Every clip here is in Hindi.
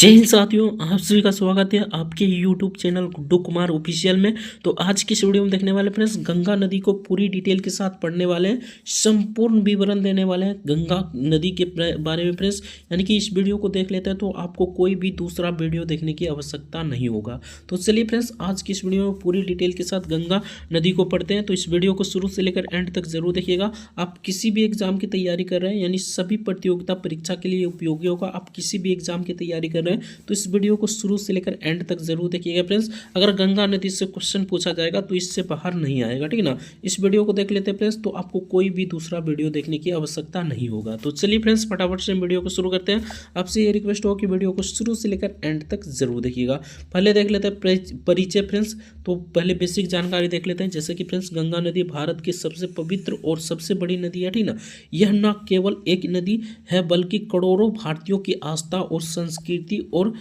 जय हिंद साथियों, आप सभी का स्वागत है आपके YouTube channel Guddu Kumar official में। तो आज की इस वीडियो में देखने वाले फ्रेंड्स, गंगा नदी को पूरी डिटेल के साथ पढ़ने वाले हैं, संपूर्ण विवरण देने वाले हैं गंगा नदी के बारे में फ्रेंड्स। यानी कि इस वीडियो को देख लेते हैं तो आपको कोई भी दूसरा वीडियो देखने की आवश्यकता नहीं होगा। तो चलिए फ्रेंड्स, आज की इस वीडियो में पूरी डिटेल के साथ गंगा नदी को पढ़ते हैं। तो इस वीडियो को शुरू से लेकर एंड तक जरूर देखिएगा। आप किसी भी एग्जाम की तैयारी कर रहे हैं, यानी सभी प्रतियोगिता परीक्षा के लिए उपयोगी होगा। आप किसी भी एग्जाम की तैयारी कर रहे हैं तो इस वीडियो को शुरू से लेकर एंड तक जरूर देखिएगा फ्रेंड्स। अगर गंगा नदी से क्वेश्चन पूछा जाएगा तो इससे बाहर नहीं आएगा, ठीक है ना। इस वीडियो को देख लेते हैं फ्रेंड्स, तो आपको कोई भी दूसरा वीडियो देखने की आवश्यकता नहीं होगा। तो चलिए फ्रेंड्स, फटाफट से वीडियो को शुरू करते हैं। आपसे ये रिक्वेस्ट हो कि वीडियो को शुरू से लेकर एंड तक जरूर देखिएगा। पहले देख लेते हैं परिचय फ्रेंड्स। तो पहले बेसिक जानकारी देख लेते हैं, जैसे कि फ्रेंड्स गंगा नदी भारत की सबसे पवित्र और सबसे बड़ी नदी है, ठीक ना। यह न केवल एक नदी है बल्कि करोड़ों भारतीयों की आस्था और संस्कृति और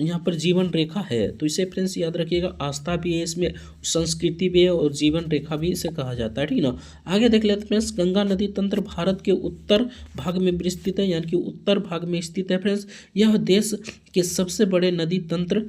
यहाँ पर जीवन रेखा है। तो इसे फ्रेंड्स याद रखिएगा, आस्था भी है इसमें, संस्कृति भी है और जीवन रेखा भी इसे कहा जाता है, ठीक ना। आगे देख लेते हैं फ्रेंड्स, गंगा नदी तंत्र भारत के उत्तर भाग में विस्तृत है, यानी कि उत्तर भाग में स्थित है फ्रेंड्स। यह देश के सबसे बड़े नदी तंत्र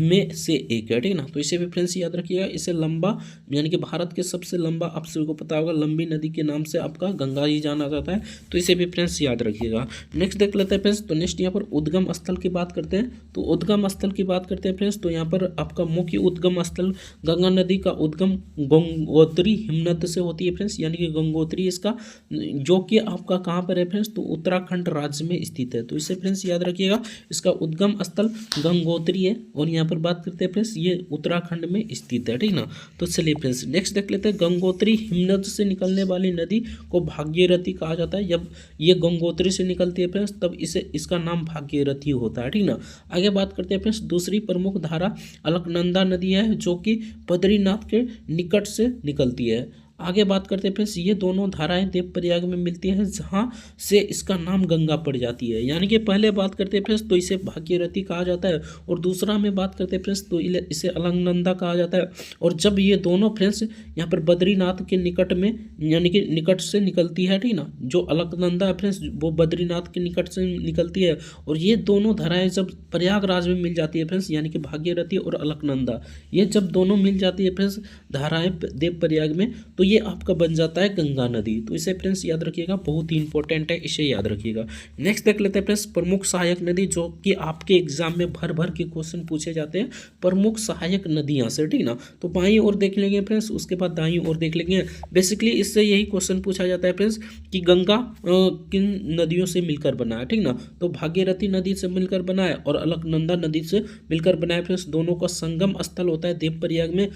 में से एक है, ठीक ना। तो इसे भी फ्रेंड्स याद रखिएगा। इसे लंबा, यानी कि भारत के सबसे लंबा, आप सभी को पता होगा, लंबी नदी के नाम से आपका गंगा जी जाना जाता है। तो इसे भी फ्रेंड्स याद रखिएगा। नेक्स्ट देख लेते हैं फ्रेंड्स। तो नेक्स्ट यहाँ पर उद्गम स्थल की बात करते हैं। तो उद्गम स्थल की बात करते हैं फ्रेंड्स, तो यहाँ पर आपका मुख्य उद्गम स्थल गंगा नदी का उद्गम गंगोत्री हिमनद से होती है फ्रेंड्स, यानी कि गंगोत्री इसका, जो कि आपका कहाँ पर है फ्रेंड्स, तो उत्तराखंड राज्य में स्थित है। तो इसे फ्रेंड्स याद रखिएगा, इसका उद्गम स्थल गंगोत्री है और यहाँ पर बात करते हैं फ्रेंड्स, ये उत्तराखंड में स्थित है, ठीक ना। तो चलिए फ्रेंड्स, नेक्स्ट देख लेते हैं। गंगोत्री हिमनद से निकलने वाली नदी को भागीरथी कहा जाता है। जब ये गंगोत्री से निकलती है फ्रेंड्स, तब इसे इसका नाम भागीरथी होता है, ठीक ना। आगे बात करते हैं फ्रेंड्स, दूसरी प्रमुख धारा अलकनंदा नदी है, जो कि बद्रीनाथ के निकट से निकलती है। आगे बात करते हैं फ्रेंड्स, ये दोनों धाराएं देवप्रयाग में मिलती हैं, जहां से इसका नाम गंगा पड़ जाती है। यानी कि पहले बात करते हैं फ्रेंड्स, तो इसे भागीरथी कहा जाता है, और दूसरा में बात करते हैं फ्रेंड्स, तो इसे अलकनंदा कहा जाता है। और जब ये दोनों फ्रेंड्स यहाँ पर बद्रीनाथ के निकट में, यानी कि निकट से निकलती है, ठीक ना, जो अलकनंदा है फ्रेंड्स वो बद्रीनाथ के निकट से निकलती है, और ये दोनों धाराएं जब प्रयागराज में मिल जाती है फ्रेंड्स, यानी कि भागीरथी और अलकनंदा, ये जब दोनों मिल जाती है फ्रेंड्स धाराएं देवप्रयाग में, तो ये आपका बन जाता है गंगा नदी। तो इसे फ्रेंड्स याद रखिएगा, बहुत ही इंपॉर्टेंट है, इसे याद रखिएगा। नेक्स्ट देख लेते हैं फ्रेंड्स, प्रमुख सहायक नदी, जो कि आपके एग्जाम में भर भर के क्वेश्चन पूछे जाते हैं, प्रमुख सहायक नदियां से, ठीक ना। तो बाईं ओर देख लेंगे फ्रेंड्स, उसके बाद दाईं ओर देख लेंगे। बेसिकली इससे यही क्वेश्चन पूछा जाता है फ्रेंड्स कि गंगा किन नदियों से मिलकर बना है, ठीक ना। तो भागीरथी नदी से मिलकर बना है और अलकनंदा नदी से मिलकर बना है फ्रेंड्स। दोनों का संगम स्थल होता है देवप्रयाग में,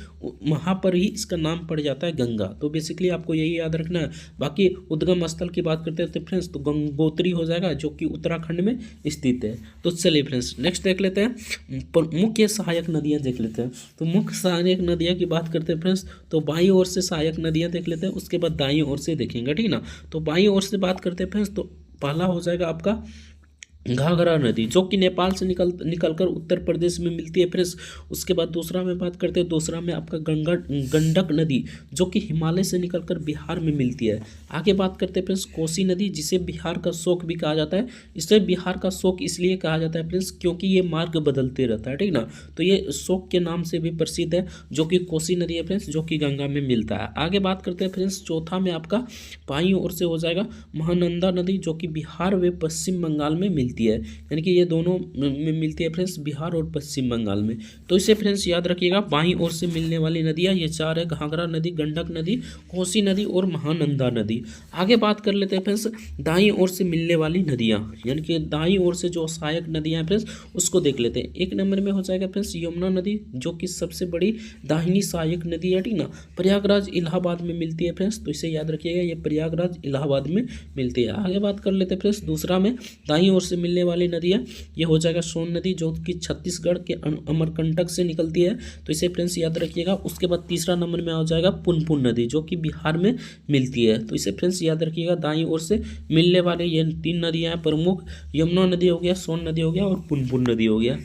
वहां पर ही इसका नाम पड़ जाता है गंगा। तो बेसिकली आपको यही याद रखना है। बाकी उद्गम स्थल की बात करते हैं फ्रेंड्स, तो गंगोत्री हो जाएगा, जो कि उत्तराखंड में स्थित है। तो चलिए फ्रेंड्स, नेक्स्ट देख लेते हैं, मुख्य सहायक नदियां देख लेते हैं। तो मुख्य सहायक नदियां की बात करते हैं फ्रेंड्स, तो बाईं ओर से सहायक नदियां देख लेते हैं, उसके बाद दाईं ओर से देखेंगे, ठीक ना। तो बाईं ओर से बात करते हैं फ्रेंड्स, तो पहला हो जाएगा आपका घाघरा नदी, जो कि नेपाल से निकलकर उत्तर प्रदेश में मिलती है फ्रेंड्स। उसके बाद दूसरा में बात करते हैं, दूसरा में आपका गंडक नदी, जो कि हिमालय से निकलकर बिहार में मिलती है। आगे बात करते हैं फ्रेंड्स, कोसी नदी, जिसे बिहार का शोक भी कहा जाता है। इसे बिहार का शोक इसलिए कहा जाता है फ्रेंड्स, क्योंकि ये मार्ग बदलते रहता है, ठीक ना। तो ये शोक के नाम से भी प्रसिद्ध है, जो कि कोसी नदी है फ्रेंड्स, जो कि गंगा में मिलता है। आगे बात करते हैं फ्रेंड्स, चौथा में आपका बाईं ओर से हो जाएगा महानंदा नदी, जो कि बिहार व पश्चिम बंगाल में मिलती है। यानी कि ये दोनों में मिलती है फ्रेंड्स, बिहार और पश्चिम बंगाल में। तो इसे फ्रेंड्स याद रखिएगा, बाईं ओर से मिलने वाली नदियां ये चार है: घाघरा नदी, गंडक नदी, कोसी नदी और महानंदा नदी। आगे बात कर लेते हैं फ्रेंड्स, दाईं ओर से मिलने वाली नदियां, यानी कि दाईं ओर से जो सहायक नदियां हैं फ्रेंड्स, उसको देख लेते हैं। एक नंबर में हो जाएगा फ्रेंड्स यमुना नदी, जो कि सबसे बड़ी दाहिनी सहायक नदी है, ठीक ना। प्रयागराज इलाहाबाद में मिलती है फ्रेंड्स, तो इसे याद रखिएगा, ये प्रयागराज इलाहाबाद में मिलती है। आगे बात कर लेते हैं फ्रेंड्स, दूसरा में दाईं ओर से मिलने वाली नदियाँ, ये हो जाएगा सोन नदी, जो कि छत्तीसगढ़ के अमरकंटक से निकलती है। तो इसे फ्रेंड्स याद रखिएगा। उसके बाद तीसरा नंबर में आ जाएगा पुनपुन नदी, जो कि बिहार में मिलती है। तो इसे फ्रेंड्स याद रखिएगा, दाईं ओर से मिलने वाले ये तीन नदियाँ हैं प्रमुख: यमुना नदी हो गया, सोन नदी हो गया और पुनपुन नदी हो गया।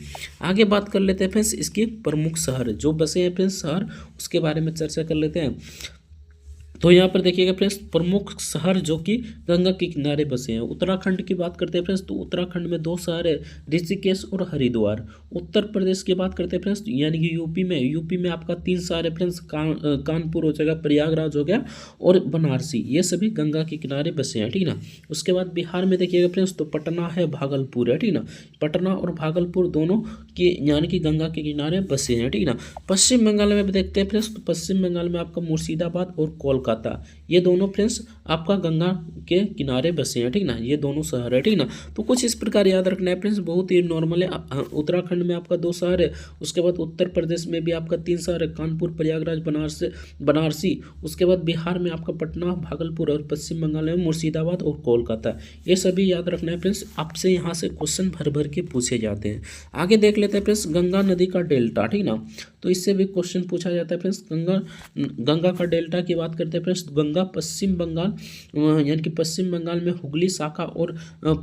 आगे बात कर लेते हैं फ्रेंड्स, इसके प्रमुख शहर जो बसे हैं फ्रेंड्स, शहर, उसके बारे में चर्चा कर लेते हैं। तो यहाँ पर देखिएगा फ्रेंड्स प्रमुख शहर जो कि गंगा के किनारे बसे हैं। उत्तराखंड की बात करते हैं फ्रेंड्स, तो उत्तराखंड में 2 शहर है, ऋषिकेश और हरिद्वार। उत्तर प्रदेश की बात करते हैं फ्रेंड्स, यानी कि यूपी में आपका 3 शहर है फ्रेंड्स, कानपुर हो जाएगा, प्रयागराज हो गया और बनारसी, ये सभी गंगा के किनारे बसे हैं, ठीक ना। उसके बाद बिहार में देखिएगा फ्रेंड्स, तो पटना है, भागलपुर है, ठीक ना। पटना और भागलपुर दोनों के यानी कि गंगा के किनारे बसे हैं, ठीक ना। पश्चिम बंगाल में भी देखते हैं फ्रेंड्स, तो पश्चिम बंगाल में आपका मुर्शिदाबाद और कोलकाता, ये दोनों फ्रेंड्स आपका गंगा के किनारे बसे हैं, ठीक ना। ये दोनों शहर है, ठीक ना। तो कुछ इस प्रकार याद रखना है फ्रेंड्स, बहुत ही नॉर्मल है। उत्तराखंड में आपका 2 शहर है, उसके बाद उत्तर प्रदेश में भी आपका 3 शहर है, कानपुर, प्रयागराज, बनारसी। उसके बाद बिहार में आपका पटना, भागलपुर और पश्चिम बंगाल में मुर्शिदाबाद और कोलकाता। ये सभी याद रखना है फ्रेंड्स, आपसे यहाँ से क्वेश्चन भर भर के पूछे जाते हैं। आगे देख लेते हैं फ्रेंड्स गंगा नदी का डेल्टा, ठीक ना। तो इससे भी क्वेश्चन पूछा जाता है फ्रेंड्स। गंगा का डेल्टा की बात करते हैं फ्रेंड्स, गंगा पश्चिम बंगाल यानी कि पश्चिम बंगाल में हुगली शाखा और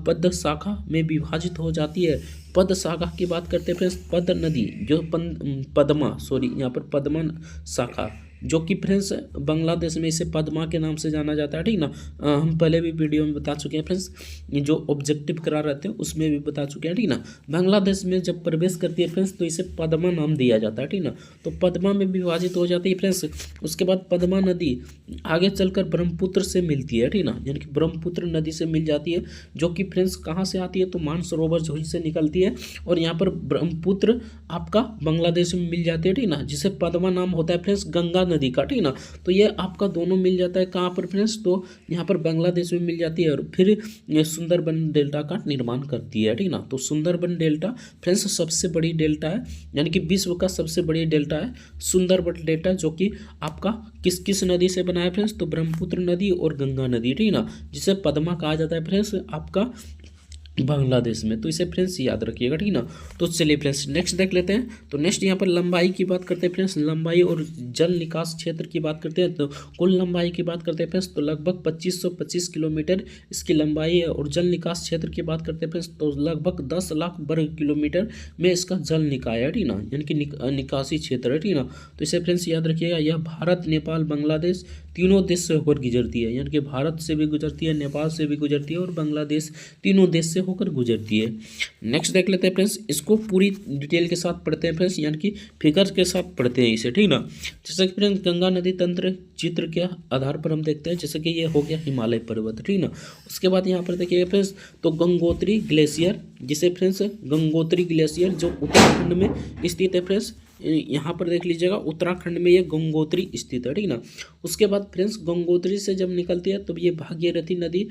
पद्म शाखा में विभाजित हो जाती है। पद्म शाखा की बात करते हैं फ्रेंड्स, पद्म नदी जो यहाँ पर पद्मा शाखा, जो कि फ्रेंड्स बांग्लादेश में इसे पद्मा के नाम से जाना जाता है, ठीक ना। हम पहले भी वीडियो में बता चुके हैं फ्रेंड्स, जो ऑब्जेक्टिव करा रहते हैं उसमें भी बता चुके हैं, ठीक ना। बांग्लादेश में जब प्रवेश करती है फ्रेंड्स, तो इसे पद्मा नाम दिया जाता है, ठीक ना। तो पद्मा में विभाजित हो जाती है फ्रेंड्स। उसके बाद पद्मा नदी आगे चलकर ब्रह्मपुत्र से मिलती है, ठीक ना, यानी कि ब्रह्मपुत्र नदी से मिल जाती है, जो कि फ्रेंड्स कहाँ से आती है, तो मानसरोवर झील से निकलती है और यहाँ पर ब्रह्मपुत्र आपका बांग्लादेश में मिल जाती है, ठीक ना, जिसे पद्मा नाम होता है फ्रेंड्स गंगा नदी का, ठीक ना। तो ये आपका दोनों मिल जाता है कहाँ पर फ्रेंड्स, तो यहाँ पर बांग्लादेश में मिल जाती है और फिर ये सुंदरबन डेल्टा का निर्माण करती है, ठीक ना। तो सुंदरबन डेल्टा फ्रेंड्स सबसे बड़ी डेल्टा है, यानी कि विश्व का सबसे बड़ी डेल्टा है सुंदरबन डेल्टा, जो कि आपका किस किस नदी से बना है फ्रेंड्स, तो ब्रह्मपुत्र नदी और गंगा नदी, ठीक ना, जिसे पद्मा कहा जाता है फ्रेंड्स आपका बांग्लादेश में। तो इसे फ्रेंड्स याद रखिएगा, ठीक ना। तो चलिए फ्रेंड्स नेक्स्ट देख लेते हैं। तो नेक्स्ट यहाँ पर लंबाई की बात करते हैं फ्रेंड्स, लंबाई और जल निकास क्षेत्र की बात करते हैं। तो कुल लंबाई की बात करते हैं फ्रेंड्स, तो लगभग 2525 किलोमीटर इसकी लंबाई है। और जल निकास क्षेत्र की बात करते हैं फ्रेंड्स, तो लगभग 10 लाख वर्ग किलोमीटर में इसका जल निकाय है, ठीक ना, यानी कि निकासी क्षेत्र है, ठीक ना। तो इसे फ्रेंड्स याद रखिएगा, यह भारत, नेपाल, बांग्लादेश तीनों देश से होकर गुजरती है, यानी कि भारत से भी गुजरती है, नेपाल से भी गुजरती है और बांग्लादेश, तीनों देश से होकर गुजरती है। नेक्स्ट देख लेते हैं फ्रेंड्स, इसको पूरी डिटेल के साथ पढ़ते हैं फ्रेंड्स, यानी कि फिगर्स के साथ पढ़ते हैं इसे, ठीक ना। जैसे कि फ्रेंड्स गंगा नदी तंत्र चित्र के आधार पर हम देखते हैं, जैसे कि ये हो गया हिमालय पर्वत, ठीक ना। उसके बाद यहाँ पर देखिए फ्रेंड्स, तो गंगोत्री ग्लेशियर, जिसे फ्रेंड्स गंगोत्री ग्लेशियर जो उत्तराखंड में स्थित है फ्रेंड्स, यहाँ पर देख लीजिएगा उत्तराखंड में ये गंगोत्री स्थित है, ठीक ना। उसके बाद फ्रेंड्स गंगोत्री से जब निकलती है तो ये भागीरथी नदी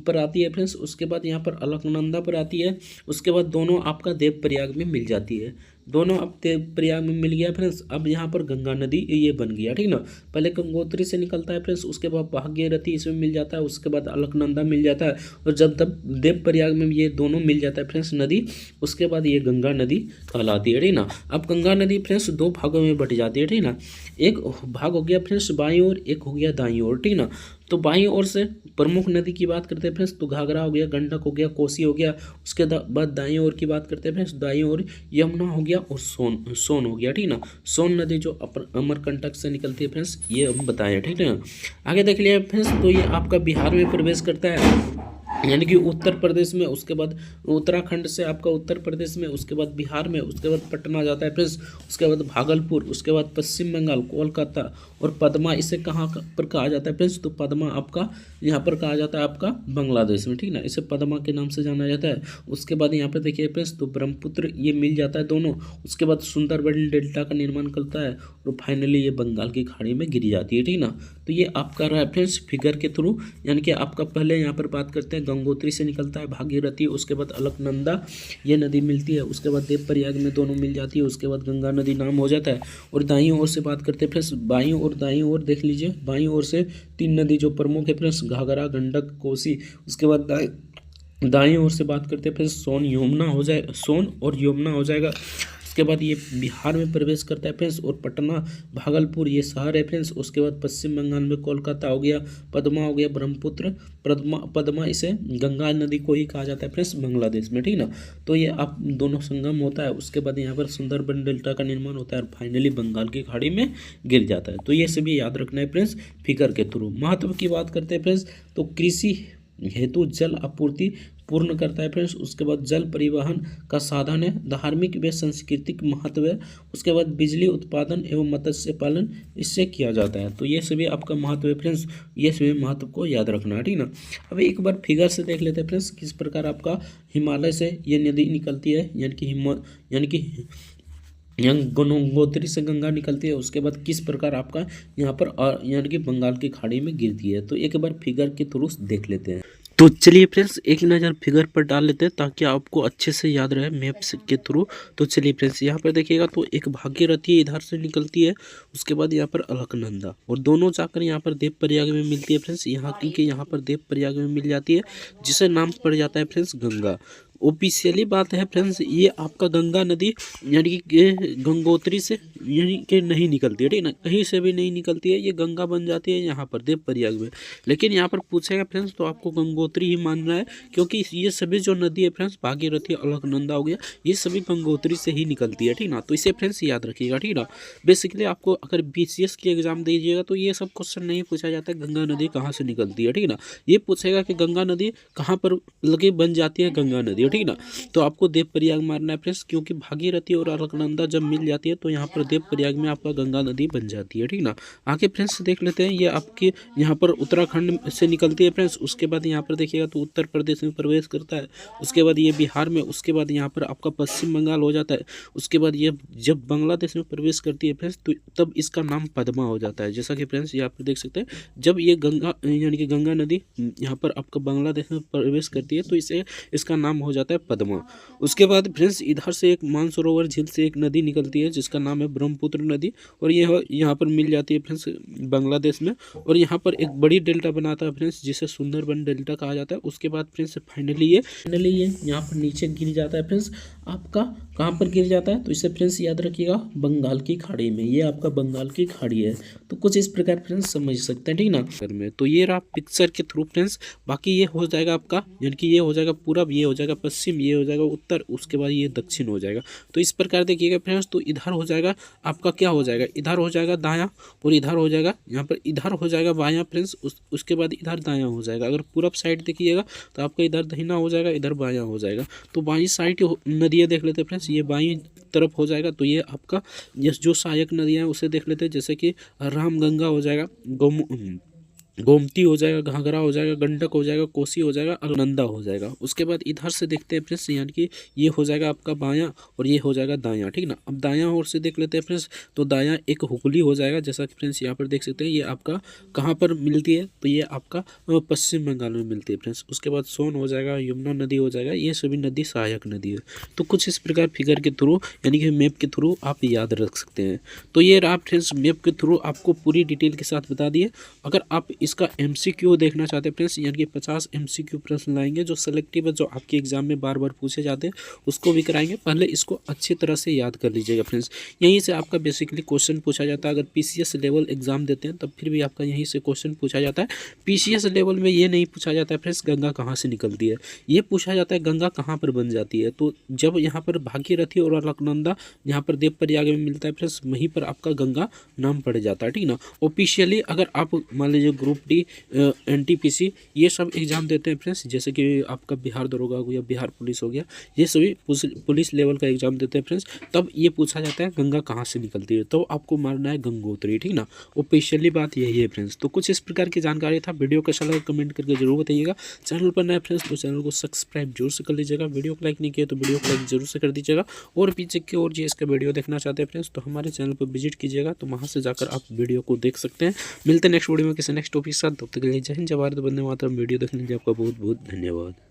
पर आती है फ्रेंड्स। उसके बाद यहाँ पर अलकनंदा पर आती है। उसके बाद दोनों आपका देवप्रयाग में मिल जाती है, दोनों अब देवप्रयाग में मिल गया फ्रेंड्स। अब यहाँ पर गंगा नदी ये बन गया, ठीक ना। पहले गंगोत्री से निकलता है फ्रेंड्स, उसके बाद भागीरथी इसमें मिल जाता है, उसके बाद अलकनंदा मिल जाता है और जब तब देवप्रयाग में ये दोनों मिल जाता है फ्रेंड्स नदी, उसके बाद ये गंगा नदी कहलाती है, ठीक ना। अब गंगा नदी फ्रेंड्स 2 भागों में बट जाती है, ठीक ना। एक भाग हो गया फ्रेंड्स बाईं ओर, एक हो गया दाईं ओर, ठीक ना। तो बाईं ओर से प्रमुख नदी की बात करते हैं फ्रेंड्स, तो घाघरा हो गया, गंडक हो गया, कोसी हो गया। उसके बाद दाईं ओर की बात करते हैं फ्रेंड्स, दाईं ओर यमुना हो गया और सोन हो गया, ठीक ना। सोन नदी जो अमरकंटक से निकलती है फ्रेंड्स, ये हम बताएं, ठीक है ना। आगे देख लिया फ्रेंड्स, तो ये आपका बिहार में प्रवेश करता है, यानी कि उत्तर प्रदेश में, उसके बाद उत्तराखंड से आपका उत्तर प्रदेश में, उसके बाद बिहार में, उसके बाद पटना जाता है फ्रेंड्स, उसके बाद भागलपुर, उसके बाद पश्चिम बंगाल, कोलकाता और पद्मा इसे कहाँ पर कहा जाता है फ्रेंड्स, तो पद्मा आपका यहाँ पर कहा जाता है आपका बांग्लादेश में, ठीक ना। इसे पद्मा के नाम से जाना जाता है। उसके बाद यहाँ पर देखिए फ्रेंड्स, तो ब्रह्मपुत्र ये मिल जाता है दोनों। उसके बाद सुंदरबन डेल्टा का निर्माण करता है और फाइनली ये बंगाल की खाड़ी में गिरी जाती है, ठीक ना। तो ये आपका रहा है फ्रेंड्स फिगर के थ्रू, यानी कि आपका पहले यहाँ पर बात करते हैं गंगोत्री से निकलता है भागीरथी, उसके बाद अलकनंदा ये नदी मिलती है, उसके बाद देवप्रयाग में दोनों मिल जाती है, उसके बाद गंगा नदी नाम हो जाता है। और दाईं ओर से बात करते हैं फ्रेंड्स, बाईं और दाईं ओर देख लीजिए, बाईं ओर से 3 नदी जो प्रमुख है फ्रेंड्स, घाघरा, गंडक, कोसी। उसके बाद दाईं ओर से बात करते हैं फ्रेंड्स, सोन और यमुना हो जाएगा। उसके बाद ये बिहार में प्रवेश करता है फ्रेंड्स, और पटना भागलपुर ये शहर है फ्रेंड्स। उसके बाद पश्चिम बंगाल में कोलकाता हो गया, पद्मा हो गया, ब्रह्मपुत्र, पद्मा इसे गंगा नदी को ही कहा जाता है फ्रेंड्स बांग्लादेश में, ठीक ना। तो ये आप दोनों संगम होता है, उसके बाद यहाँ पर सुंदरबन डेल्टा का निर्माण होता है और फाइनली बंगाल की खाड़ी में गिर जाता है। तो ये सभी याद रखना है फ्रेंड्स फिगर के थ्रू। महत्व की बात करते हैं फ्रेंड्स, तो कृषि हेतु जल आपूर्ति पूर्ण करता है फ्रेंड्स। उसके बाद जल परिवहन का साधन है, धार्मिक व सांस्कृतिक महत्व है। उसके बाद बिजली उत्पादन एवं मत्स्य पालन इससे किया जाता है। तो ये सभी आपका महत्व है फ्रेंड्स, ये सभी महत्व को याद रखना है, ठीक ना। अब एक बार फिगर से देख लेते हैं फ्रेंड्स, किस प्रकार आपका हिमालय से ये नदी निकलती है, यानी कि गंगोत्री से गंगा निकलती है। उसके बाद किस प्रकार आपका यहाँ पर यानी कि बंगाल की खाड़ी में गिरती है। तो एक बार फिगर के थ्रू देख लेते हैं। तो चलिए फ्रेंड्स एक नज़र फिगर पर डाल लेते हैं ताकि आपको अच्छे से याद रहे मैप्स के थ्रू। तो चलिए फ्रेंड्स यहाँ पर देखिएगा, तो एक भागीरथी इधर से निकलती है, उसके बाद यहाँ पर अलकनंदा, और दोनों जाकर यहाँ पर देवप्रयाग में मिलती है फ्रेंड्स। यहाँ क्योंकि यहाँ पर देवप्रयाग में मिल जाती है, जिसे नाम पड़ जाता है फ्रेंड्स गंगा। ऑफिशियली बात है फ्रेंड्स, ये आपका गंगा नदी यानी कि गंगोत्री से यानी कि नहीं निकलती है, ठीक ना, कहीं से भी नहीं निकलती है, ये गंगा बन जाती है यहाँ पर देवप्रयाग में। लेकिन यहाँ पर पूछेगा फ्रेंड्स तो आपको गंगोत्री ही मानना है, क्योंकि ये सभी जो नदी है फ्रेंड्स, भागीरथी, अलकनंदा हो गया, ये सभी गंगोत्री से ही निकलती है, ठीक ना। तो इसे फ्रेंड्स याद रखिएगा, ठीक ना। बेसिकली आपको अगर BCS की एग्जाम दीजिएगा तो ये सब क्वेश्चन नहीं पूछा जाता है गंगा नदी कहाँ से निकलती है, ठीक ना। ये पूछेगा कि गंगा नदी कहाँ पर लगे बन जाती है गंगा नदी, ठीक ना। तो आपको देवप्रयाग मारना है फ्रेंड्स, क्योंकि भागीरथी और अलकनंदा जब मिल जाती है तो यहाँ पर देवप्रयाग में आपका गंगा नदी बन जाती है, ठीक ना। आगे फ्रेंड्स देख लेते हैं, ये आपकी यहाँ पर उत्तराखंड से निकलती है फ्रेंड्स। उसके बाद यहाँ पर देखिएगा तो उत्तर प्रदेश में प्रवेश करता है, उसके बाद ये बिहार में, उसके बाद यहाँ पर आपका पश्चिम बंगाल हो जाता है। उसके बाद ये जब बांग्लादेश में प्रवेश करती है फ्रेंड्स तो तब इसका नाम पद्मा हो जाता है। जैसा कि फ्रेंड्स यहाँ पर देख सकते हैं, जब ये गंगा यानी कि गंगा नदी यहाँ पर आपका बांग्लादेश में प्रवेश करती है तो इसे इसका नाम हो जाता है पद्मा। उसके बाद फ्रेंड्स इधर से एक मानसरोवर झील से एक नदी निकलती है जिसका नाम है ब्रह्मपुत्र नदी, और यह यहाँ पर मिल जाती है फ्रेंड्स बांग्लादेश में, और यहाँ पर एक बड़ी डेल्टा बनाता है फ्रेंड्स जिसे सुंदरबन डेल्टा कहा जाता है। उसके बाद फ्रेंड्स फाइनली ये यहाँ पर नीचे गिर जाता है फ्रेंड्स, आपका कहाँ पर गिर जाता है, तो इसे फ्रेंड्स याद रखिएगा बंगाल की खाड़ी में। ये आपका बंगाल की खाड़ी है। तो कुछ इस प्रकार फ्रेंड्स समझ सकते हैं, ठीक ना। में तो ये रहा पिक्चर के थ्रू फ्रेंड्स। बाकी ये हो जाएगा आपका यानी कि ये हो जाएगा पूरब, ये हो जाएगा पश्चिम, ये हो जाएगा उत्तर, उसके बाद ये दक्षिण हो जाएगा। तो इस प्रकार देखिएगा फ्रेंड्स, तो इधर हो जाएगा आपका क्या हो जाएगा, इधर हो जाएगा दायां, और इधर हो जाएगा यहाँ पर, इधर हो जाएगा बायां फ्रेंड्स, उसके बाद इधर दायां हो जाएगा। अगर पूरब साइड देखिएगा तो आपका इधर दहिना हो जाएगा, इधर बायां हो जाएगा। तो बाईं साइड नदियाँ देख लेते हैं फ्रेंड्स, ये बाईं तरफ हो जाएगा। तो ये आपका जो सहायक नदियाँ हैं उसे देख लेते हैं, जैसे कि रामगंगा हो जाएगा, गोमती हो जाएगा, घाघरा हो जाएगा, गंडक हो जाएगा, कोसी हो जाएगा, अलकनंदा हो जाएगा। उसके बाद इधर से देखते हैं फ्रेंड्स, यानी कि ये हो जाएगा आपका बायां और ये हो जाएगा दायां, ठीक ना। अब दायां ओर से देख लेते हैं फ्रेंड्स, तो दायां एक हुगली हो जाएगा, जैसा कि फ्रेंड्स यहाँ पर देख सकते हैं। ये आपका कहाँ पर मिलती है, तो ये आपका पश्चिम बंगाल में मिलती है फ्रेंड्स। उसके बाद सोन हो जाएगा, यमुना नदी हो जाएगा, ये सभी नदी सहायक नदी है। तो कुछ इस प्रकार फिगर के थ्रू यानी कि मैप के थ्रू आप याद रख सकते हैं। तो ये रहा फ्रेंड्स मैप के थ्रू आपको पूरी डिटेल के साथ बता दिए। अगर आप इसका MCQ देखना चाहते हैं फ्रेंड्स, यानी कि 50 MCQ प्रश्न लाएंगे जो सेलेक्टिव है, जो आपके एग्जाम में बार बार पूछे जाते हैं, उसको भी कराएंगे। पहले इसको अच्छी तरह से याद कर लीजिएगा फ्रेंड्स। यहीं से आपका बेसिकली क्वेश्चन पूछा जाता है। अगर PCS लेवल एग्जाम देते हैं तब फिर भी आपका यहीं से क्वेश्चन पूछा जाता है। PCS लेवल में ये नहीं पूछा जाता है फ्रेंड्स गंगा कहाँ से निकलती है, ये पूछा जाता है गंगा कहाँ पर बन जाती है। तो जब यहाँ पर भागीरथी और अलकनंदा यहाँ पर देवप्रयाग में मिलता है फ्रेंड्स, वहीं पर आपका गंगा नाम पड़ जाता है, ठीक ना। ऑफिशियली अगर आप मान लीजिए ग्रुप D, NTPC ये सब एग्जाम देते हैं फ्रेंड्स, जैसे कि आपका बिहार दरोगा हो गया, बिहार पुलिस हो गया, ये सभी पुलिस लेवल का एग्जाम देते हैं फ्रेंड्स, तब ये पूछा जाता है गंगा कहाँ से निकलती है, तो आपको मारना है गंगोत्री, ठीक ना। ऑफिशियली बात यही है फ्रेंड्स। तो कुछ इस प्रकार की जानकारी था। वीडियो कैसा लगा कमेंट करके जरूर बताइएगा। चैनल पर नए फ्रेंड्स तो चैनल को सब्सक्राइब जरूर से कर लीजिएगा। वीडियो को लाइक नहीं किया तो वीडियो को लाइक जरूर से कर दीजिएगा। और पीछे की ओर इसका वीडियो देखना चाहते हैं फ्रेंड्स तो हमारे चैनल पर विजिट कीजिएगा, तो वहाँ से जाकर आप वीडियो को देख सकते हैं। मिलते हैं नेक्स्ट वीडियो में किसी नेक्स्ट टॉपिक के साथ। तब तक के लिए जय हिंद, जय भारत, वंदे मातरम। वीडियो देखने के लिए आपका बहुत बहुत धन्यवाद।